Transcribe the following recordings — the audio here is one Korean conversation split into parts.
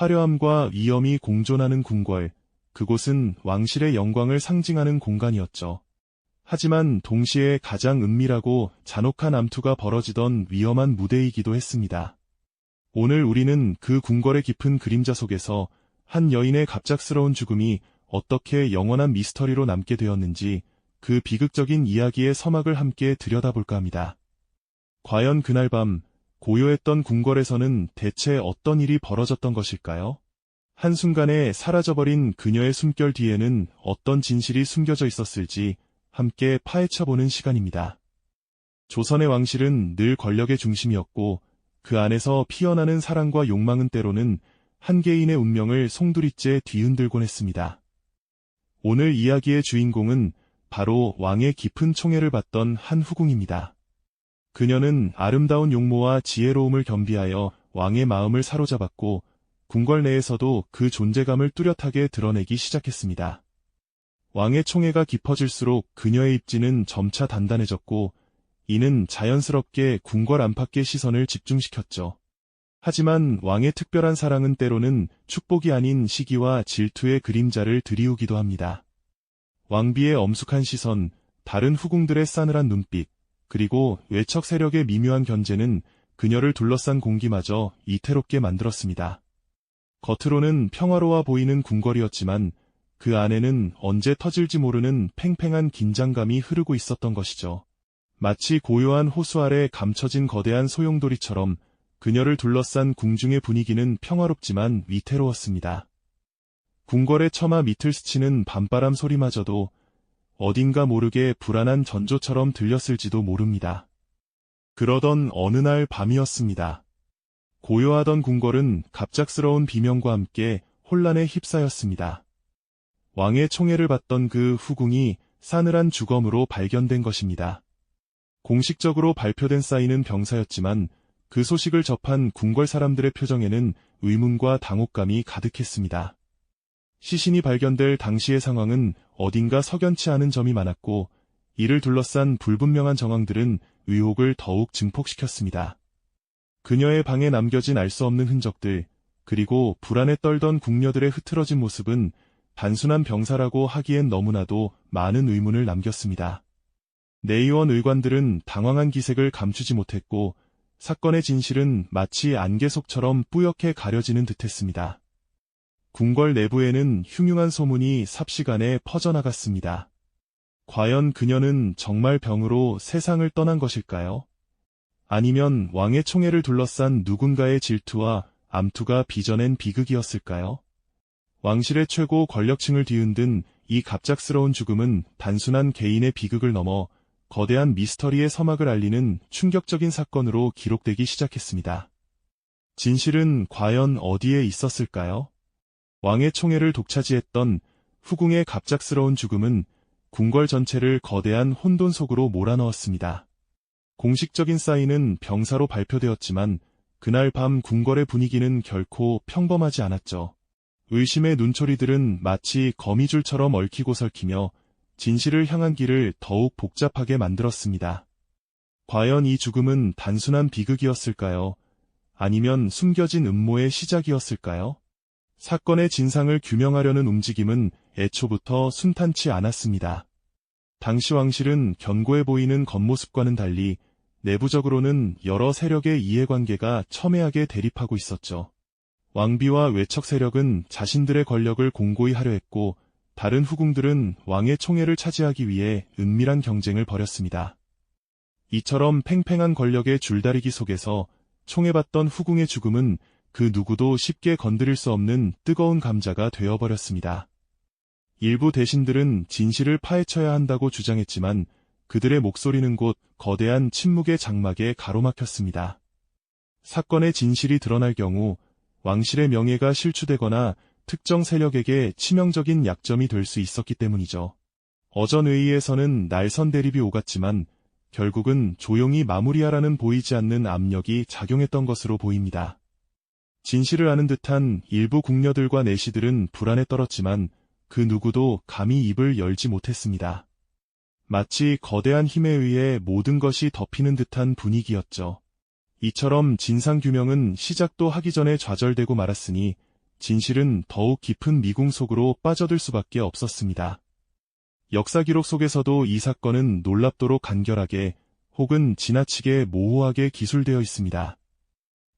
화려함과 위엄이 공존하는 궁궐, 그곳은 왕실의 영광을 상징하는 공간이었죠. 하지만 동시에 가장 은밀하고 잔혹한 암투가 벌어지던 위험한 무대이기도 했습니다. 오늘 우리는 그 궁궐의 깊은 그림자 속에서 한 여인의 갑작스러운 죽음이 어떻게 영원한 미스터리로 남게 되었는지 그 비극적인 이야기의 서막을 함께 들여다볼까 합니다. 과연 그날 밤 고요했던 궁궐에서는 대체 어떤 일이 벌어졌던 것일까요? 한순간에 사라져버린 그녀의 숨결 뒤에는 어떤 진실이 숨겨져 있었을지 함께 파헤쳐보는 시간입니다. 조선의 왕실은 늘 권력의 중심이었고 그 안에서 피어나는 사랑과 욕망은 때로는 한 개인의 운명을 송두리째 뒤흔들곤 했습니다. 오늘 이야기의 주인공은 바로 왕의 깊은 총애를 받던 한 후궁입니다. 그녀는 아름다운 용모와 지혜로움을 겸비하여 왕의 마음을 사로잡았고 궁궐 내에서도 그 존재감을 뚜렷하게 드러내기 시작했습니다. 왕의 총애가 깊어질수록 그녀의 입지는 점차 단단해졌고 이는 자연스럽게 궁궐 안팎의 시선을 집중시켰죠. 하지만 왕의 특별한 사랑은 때로는 축복이 아닌 시기와 질투의 그림자를 드리우기도 합니다. 왕비의 엄숙한 시선, 다른 후궁들의 싸늘한 눈빛, 그리고 외척 세력의 미묘한 견제는 그녀를 둘러싼 공기마저 이태롭게 만들었습니다. 겉으로는 평화로워 보이는 궁궐이었지만 그 안에는 언제 터질지 모르는 팽팽한 긴장감이 흐르고 있었던 것이죠. 마치 고요한 호수 아래 감춰진 거대한 소용돌이처럼 그녀를 둘러싼 궁중의 분위기는 평화롭지만 위태로웠습니다. 궁궐의 처마 밑을 스치는 밤바람 소리마저도 어딘가 모르게 불안한 전조처럼 들렸을지도 모릅니다. 그러던 어느 날 밤이었습니다. 고요하던 궁궐은 갑작스러운 비명과 함께 혼란에 휩싸였습니다. 왕의 총애를 받던 그 후궁이 싸늘한 주검으로 발견된 것입니다. 공식적으로 발표된 사인은 병사였지만 그 소식을 접한 궁궐 사람들의 표정에는 의문과 당혹감이 가득했습니다. 시신이 발견될 당시의 상황은 어딘가 석연치 않은 점이 많았고 이를 둘러싼 불분명한 정황들은 의혹을 더욱 증폭시켰습니다. 그녀의 방에 남겨진 알 수 없는 흔적들, 그리고 불안에 떨던 궁녀들의 흐트러진 모습은 단순한 병사라고 하기엔 너무나도 많은 의문을 남겼습니다. 내의원 의관들은 당황한 기색을 감추지 못했고 사건의 진실은 마치 안개 속처럼 뿌옇게 가려지는 듯했습니다. 궁궐 내부에는 흉흉한 소문이 삽시간에 퍼져나갔습니다. 과연 그녀는 정말 병으로 세상을 떠난 것일까요? 아니면 왕의 총애를 둘러싼 누군가의 질투와 암투가 빚어낸 비극이었을까요? 왕실의 최고 권력층을 뒤흔든 이 갑작스러운 죽음은 단순한 개인의 비극을 넘어 거대한 미스터리의 서막을 알리는 충격적인 사건으로 기록되기 시작했습니다. 진실은 과연 어디에 있었을까요? 왕의 총애를 독차지했던 후궁의 갑작스러운 죽음은 궁궐 전체를 거대한 혼돈 속으로 몰아넣었습니다. 공식적인 사인은 병사로 발표되었지만 그날 밤 궁궐의 분위기는 결코 평범하지 않았죠. 의심의 눈초리들은 마치 거미줄처럼 얽히고 설키며 진실을 향한 길을 더욱 복잡하게 만들었습니다. 과연 이 죽음은 단순한 비극이었을까요? 아니면 숨겨진 음모의 시작이었을까요? 사건의 진상을 규명하려는 움직임은 애초부터 순탄치 않았습니다. 당시 왕실은 견고해 보이는 겉모습과는 달리 내부적으로는 여러 세력의 이해관계가 첨예하게 대립하고 있었죠. 왕비와 외척 세력은 자신들의 권력을 공고히 하려 했고 다른 후궁들은 왕의 총애를 차지하기 위해 은밀한 경쟁을 벌였습니다. 이처럼 팽팽한 권력의 줄다리기 속에서 총애받던 후궁의 죽음은 그 누구도 쉽게 건드릴 수 없는 뜨거운 감자가 되어버렸습니다. 일부 대신들은 진실을 파헤쳐야 한다고 주장했지만 그들의 목소리는 곧 거대한 침묵의 장막에 가로막혔습니다. 사건의 진실이 드러날 경우 왕실의 명예가 실추되거나 특정 세력에게 치명적인 약점이 될 수 있었기 때문이죠. 어전의의에서는 날선 대립이 오갔지만 결국은 조용히 마무리하라는 보이지 않는 압력이 작용했던 것으로 보입니다. 진실을 아는 듯한 일부 궁녀들과 내시들은 불안에 떨었지만 그 누구도 감히 입을 열지 못했습니다. 마치 거대한 힘에 의해 모든 것이 덮이는 듯한 분위기였죠. 이처럼 진상규명은 시작도 하기 전에 좌절되고 말았으니 진실은 더욱 깊은 미궁 속으로 빠져들 수밖에 없었습니다. 역사 기록 속에서도 이 사건은 놀랍도록 간결하게 혹은 지나치게 모호하게 기술되어 있습니다.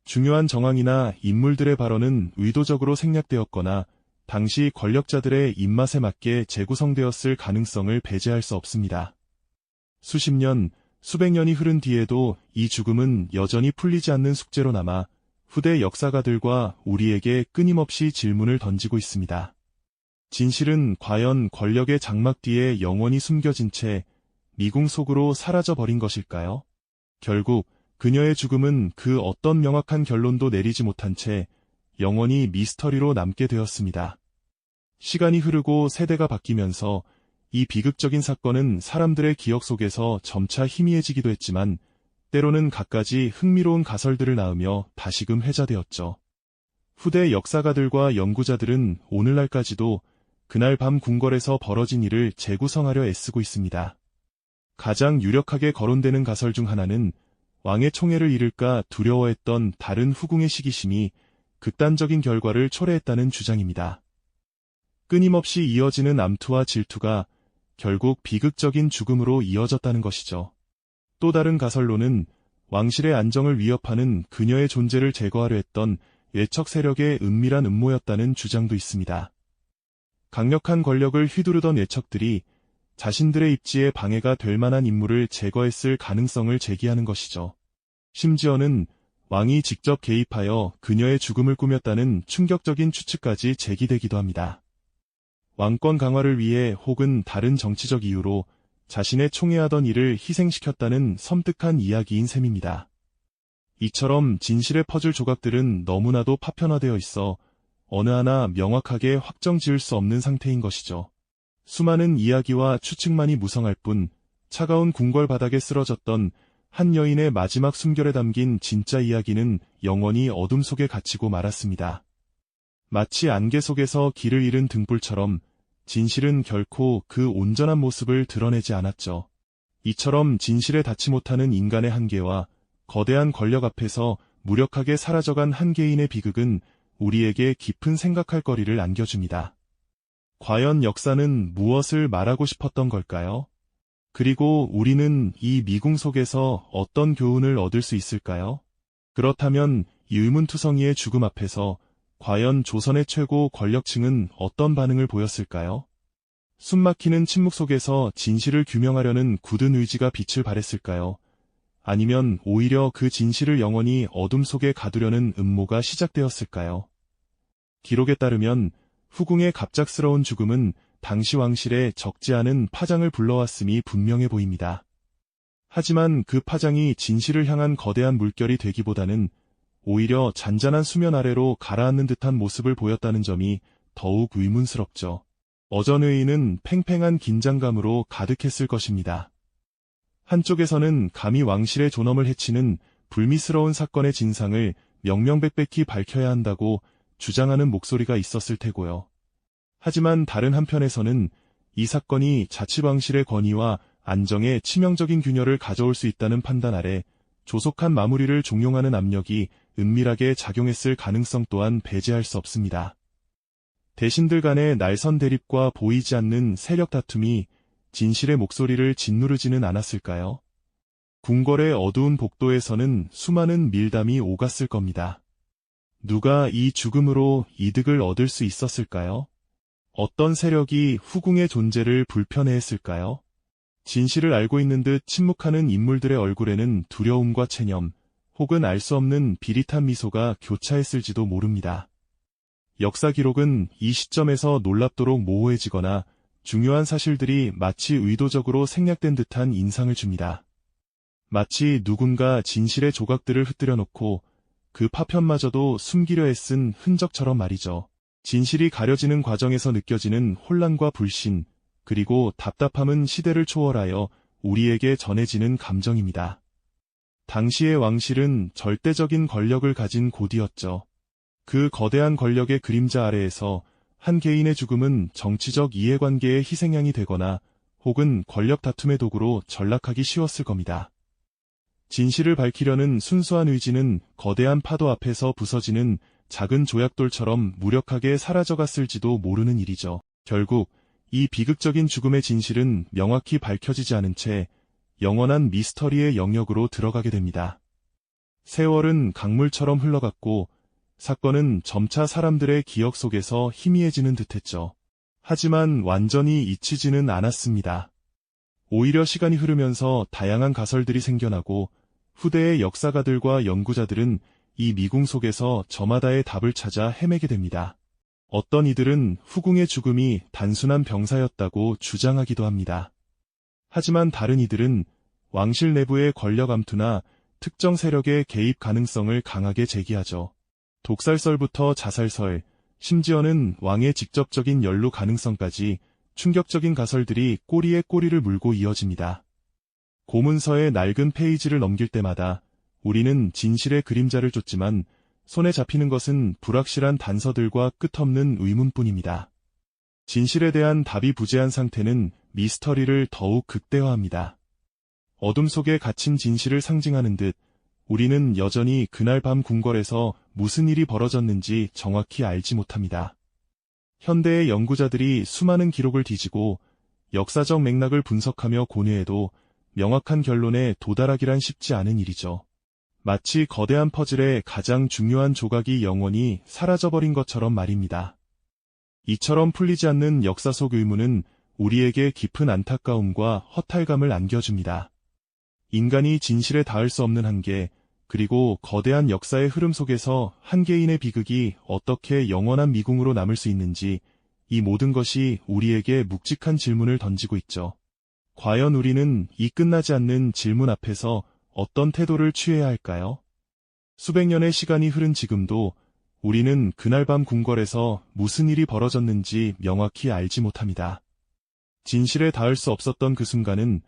중요한 정황이나 인물들의 발언은 의도적으로 생략되었거나 당시 권력자들의 입맛에 맞게 재구성되었을 가능성을 배제할 수 없습니다. 수십 년, 수백 년이 흐른 뒤에도 이 죽음은 여전히 풀리지 않는 숙제로 남아 후대 역사가들과 우리에게 끊임없이 질문을 던지고 있습니다. 진실은 과연 권력의 장막 뒤에 영원히 숨겨진 채 미궁 속으로 사라져버린 것일까요? 결국 그녀의 죽음은 그 어떤 명확한 결론도 내리지 못한 채 영원히 미스터리로 남게 되었습니다. 시간이 흐르고 세대가 바뀌면서 이 비극적인 사건은 사람들의 기억 속에서 점차 희미해지기도 했지만 때로는 갖가지 흥미로운 가설들을 낳으며 다시금 회자되었죠. 후대 역사가들과 연구자들은 오늘날까지도 그날 밤 궁궐에서 벌어진 일을 재구성하려 애쓰고 있습니다. 가장 유력하게 거론되는 가설 중 하나는 왕의 총애를 잃을까 두려워했던 다른 후궁의 시기심이 극단적인 결과를 초래했다는 주장입니다. 끊임없이 이어지는 암투와 질투가 결국 비극적인 죽음으로 이어졌다는 것이죠. 또 다른 가설로는 왕실의 안정을 위협하는 그녀의 존재를 제거하려 했던 외척 세력의 은밀한 음모였다는 주장도 있습니다. 강력한 권력을 휘두르던 외척들이 자신들의 입지에 방해가 될 만한 인물을 제거했을 가능성을 제기하는 것이죠. 심지어는 왕이 직접 개입하여 그녀의 죽음을 꾸몄다는 충격적인 추측까지 제기되기도 합니다. 왕권 강화를 위해 혹은 다른 정치적 이유로 자신의 총애하던 이를 희생시켰다는 섬뜩한 이야기인 셈입니다. 이처럼 진실의 퍼즐 조각들은 너무나도 파편화되어 있어 어느 하나 명확하게 확정 지을 수 없는 상태인 것이죠. 수많은 이야기와 추측만이 무성할 뿐 차가운 궁궐 바닥에 쓰러졌던 한 여인의 마지막 숨결에 담긴 진짜 이야기는 영원히 어둠 속에 갇히고 말았습니다. 마치 안개 속에서 길을 잃은 등불처럼 진실은 결코 그 온전한 모습을 드러내지 않았죠. 이처럼 진실에 닿지 못하는 인간의 한계와 거대한 권력 앞에서 무력하게 사라져간 한 개인의 비극은 우리에게 깊은 생각할 거리를 안겨줍니다. 과연 역사는 무엇을 말하고 싶었던 걸까요? 그리고 우리는 이 미궁 속에서 어떤 교훈을 얻을 수 있을까요? 그렇다면 이 의문투성이의 죽음 앞에서 과연 조선의 최고 권력층은 어떤 반응을 보였을까요? 숨막히는 침묵 속에서 진실을 규명하려는 굳은 의지가 빛을 발했을까요? 아니면 오히려 그 진실을 영원히 어둠 속에 가두려는 음모가 시작되었을까요? 기록에 따르면 후궁의 갑작스러운 죽음은 당시 왕실에 적지 않은 파장을 불러왔음이 분명해 보입니다. 하지만 그 파장이 진실을 향한 거대한 물결이 되기보다는 오히려 잔잔한 수면 아래로 가라앉는 듯한 모습을 보였다는 점이 더욱 의문스럽죠. 어전의인은 팽팽한 긴장감으로 가득했을 것입니다. 한쪽에서는 감히 왕실의 존엄을 해치는 불미스러운 사건의 진상을 명명백백히 밝혀야 한다고 주장하는 목소리가 있었을 테고요. 하지만 다른 한편에서는 이 사건이 자치왕실의 권위와 안정에 치명적인 균열을 가져올 수 있다는 판단 아래 조속한 마무리를 종용하는 압력이 은밀하게 작용했을 가능성 또한 배제할 수 없습니다. 대신들 간의 날선 대립과 보이지 않는 세력 다툼이 진실의 목소리를 짓누르지는 않았을까요? 궁궐의 어두운 복도에서는 수많은 밀담이 오갔을 겁니다. 누가 이 죽음으로 이득을 얻을 수 있었을까요? 어떤 세력이 후궁의 존재를 불편해했을까요? 진실을 알고 있는 듯 침묵하는 인물들의 얼굴에는 두려움과 체념, 혹은 알 수 없는 비릿한 미소가 교차했을지도 모릅니다. 역사 기록은 이 시점에서 놀랍도록 모호해지거나 중요한 사실들이 마치 의도적으로 생략된 듯한 인상을 줍니다. 마치 누군가 진실의 조각들을 흩뜨려 놓고 그 파편마저도 숨기려 애쓴 흔적처럼 말이죠. 진실이 가려지는 과정에서 느껴지는 혼란과 불신, 그리고 답답함은 시대를 초월하여 우리에게 전해지는 감정입니다. 당시의 왕실은 절대적인 권력을 가진 곳이었죠. 그 거대한 권력의 그림자 아래에서 한 개인의 죽음은 정치적 이해관계의 희생양이 되거나 혹은 권력 다툼의 도구로 전락하기 쉬웠을 겁니다. 진실을 밝히려는 순수한 의지는 거대한 파도 앞에서 부서지는 작은 조약돌처럼 무력하게 사라져갔을지도 모르는 일이죠. 결국 이 비극적인 죽음의 진실은 명확히 밝혀지지 않은 채 영원한 미스터리의 영역으로 들어가게 됩니다. 세월은 강물처럼 흘러갔고 사건은 점차 사람들의 기억 속에서 희미해지는 듯했죠. 하지만 완전히 잊히지는 않았습니다. 오히려 시간이 흐르면서 다양한 가설들이 생겨나고 후대의 역사가들과 연구자들은 이 미궁 속에서 저마다의 답을 찾아 헤매게 됩니다. 어떤 이들은 후궁의 죽음이 단순한 병사였다고 주장하기도 합니다. 하지만 다른 이들은 왕실 내부의 권력 암투나 특정 세력의 개입 가능성을 강하게 제기하죠. 독살설부터 자살설, 심지어는 왕의 직접적인 연루 가능성까지 충격적인 가설들이 꼬리에 꼬리를 물고 이어집니다. 고문서의 낡은 페이지를 넘길 때마다 우리는 진실의 그림자를 쫓지만 손에 잡히는 것은 불확실한 단서들과 끝없는 의문뿐입니다. 진실에 대한 답이 부재한 상태는 미스터리를 더욱 극대화합니다. 어둠 속에 갇힌 진실을 상징하는 듯 우리는 여전히 그날 밤 궁궐에서 무슨 일이 벌어졌는지 정확히 알지 못합니다. 현대의 연구자들이 수많은 기록을 뒤지고 역사적 맥락을 분석하며 고뇌해도 명확한 결론에 도달하기란 쉽지 않은 일이죠. 마치 거대한 퍼즐의 가장 중요한 조각이 영원히 사라져버린 것처럼 말입니다. 이처럼 풀리지 않는 역사 속 의문은 우리에게 깊은 안타까움과 허탈감을 안겨줍니다. 인간이 진실에 닿을 수 없는 한계, 그리고 거대한 역사의 흐름 속에서 한 개인의 비극이 어떻게 영원한 미궁으로 남을 수 있는지, 이 모든 것이 우리에게 묵직한 질문을 던지고 있죠. 과연 우리는 이 끝나지 않는 질문 앞에서 어떤 태도를 취해야 할까요? 수백 년의 시간이 흐른 지금도 우리는 그날 밤 궁궐에서 무슨 일이 벌어졌는지 명확히 알지 못합니다. 진실에 닿을 수 없었던 그 순간은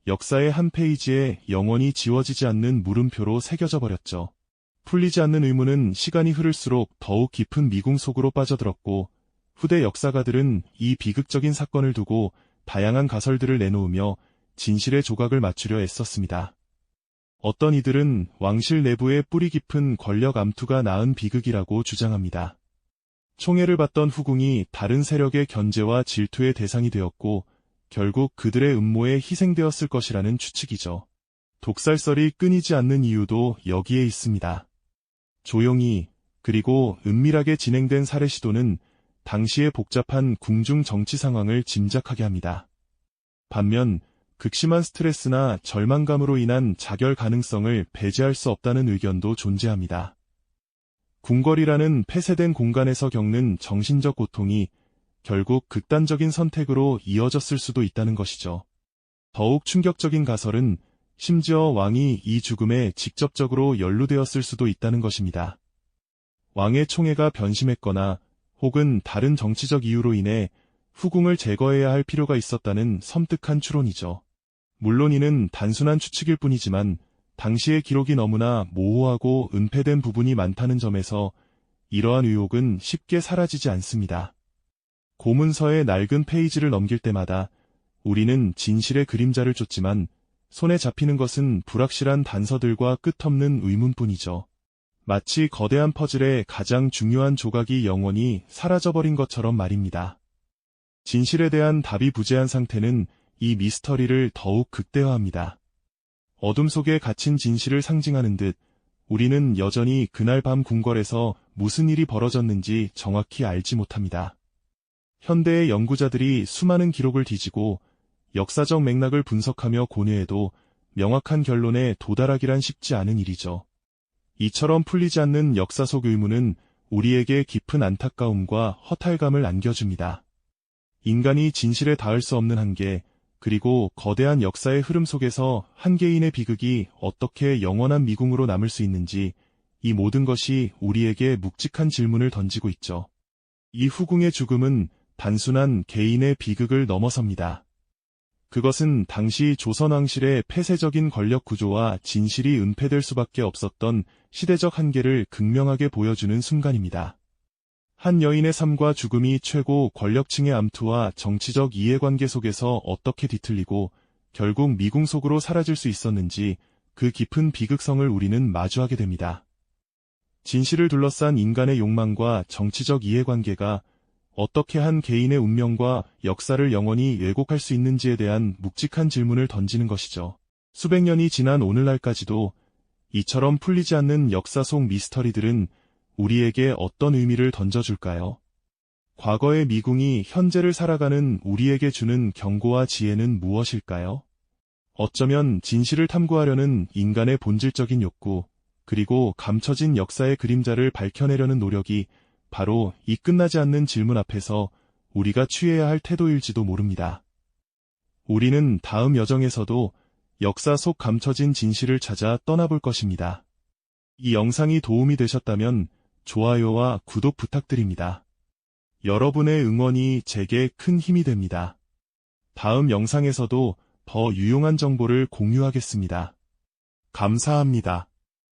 역사의 한 페이지에 영원히 지워지지 않는 물음표로 새겨져 버렸죠. 풀리지 않는 의문은 시간이 흐를수록 더욱 깊은 미궁 속으로 빠져들었고, 후대 역사가들은 이 비극적인 사건을 두고 다양한 가설들을 내놓으며 진실의 조각을 맞추려 애썼습니다. 어떤 이들은 왕실 내부의 뿌리 깊은 권력 암투가 낳은 비극이라고 주장합니다. 총애를 받던 후궁이 다른 세력의 견제와 질투의 대상이 되었고 결국 그들의 음모에 희생되었을 것이라는 추측이죠. 독살설이 끊이지 않는 이유도 여기에 있습니다. 조용히 그리고 은밀하게 진행된 살해 시도는 당시의 복잡한 궁중 정치 상황을 짐작하게 합니다. 반면 극심한 스트레스나 절망감으로 인한 자결 가능성을 배제할 수 없다는 의견도 존재합니다. 궁궐이라는 폐쇄된 공간에서 겪는 정신적 고통이 결국 극단적인 선택으로 이어졌을 수도 있다는 것이죠. 더욱 충격적인 가설은 심지어 왕이 이 죽음에 직접적으로 연루되었을 수도 있다는 것입니다. 왕의 총애가 변심했거나 혹은 다른 정치적 이유로 인해 후궁을 제거해야 할 필요가 있었다는 섬뜩한 추론이죠. 물론 이는 단순한 추측일 뿐이지만 당시의 기록이 너무나 모호하고 은폐된 부분이 많다는 점에서 이러한 의혹은 쉽게 사라지지 않습니다. 고문서의 낡은 페이지를 넘길 때마다 우리는 진실의 그림자를 쫓지만 손에 잡히는 것은 불확실한 단서들과 끝없는 의문뿐이죠. 마치 거대한 퍼즐의 가장 중요한 조각이 영원히 사라져버린 것처럼 말입니다. 진실에 대한 답이 부재한 상태는 이 미스터리를 더욱 극대화합니다. 어둠 속에 갇힌 진실을 상징하는 듯 우리는 여전히 그날 밤 궁궐에서 무슨 일이 벌어졌는지 정확히 알지 못합니다. 현대의 연구자들이 수많은 기록을 뒤지고 역사적 맥락을 분석하며 고뇌해도 명확한 결론에 도달하기란 쉽지 않은 일이죠. 이처럼 풀리지 않는 역사 속 의문은 우리에게 깊은 안타까움과 허탈감을 안겨줍니다. 인간이 진실에 닿을 수 없는 한계, 그리고 거대한 역사의 흐름 속에서 한 개인의 비극이 어떻게 영원한 미궁으로 남을 수 있는지, 이 모든 것이 우리에게 묵직한 질문을 던지고 있죠. 이 후궁의 죽음은 단순한 개인의 비극을 넘어섭니다. 그것은 당시 조선왕실의 폐쇄적인 권력 구조와 진실이 은폐될 수밖에 없었던 시대적 한계를 극명하게 보여주는 순간입니다. 한 여인의 삶과 죽음이 최고 권력층의 암투와 정치적 이해관계 속에서 어떻게 뒤틀리고 결국 미궁 속으로 사라질 수 있었는지 그 깊은 비극성을 우리는 마주하게 됩니다. 진실을 둘러싼 인간의 욕망과 정치적 이해관계가 어떻게 한 개인의 운명과 역사를 영원히 왜곡할 수 있는지에 대한 묵직한 질문을 던지는 것이죠. 수백 년이 지난 오늘날까지도 이처럼 풀리지 않는 역사 속 미스터리들은 우리에게 어떤 의미를 던져줄까요? 과거의 미궁이 현재를 살아가는 우리에게 주는 경고와 지혜는 무엇일까요? 어쩌면 진실을 탐구하려는 인간의 본질적인 욕구, 그리고 감춰진 역사의 그림자를 밝혀내려는 노력이 바로 이 끝나지 않는 질문 앞에서 우리가 취해야 할 태도일지도 모릅니다. 우리는 다음 여정에서도 역사 속 감춰진 진실을 찾아 떠나볼 것입니다. 이 영상이 도움이 되셨다면 좋아요와 구독 부탁드립니다. 여러분의 응원이 제게 큰 힘이 됩니다. 다음 영상에서도 더 유용한 정보를 공유하겠습니다. 감사합니다.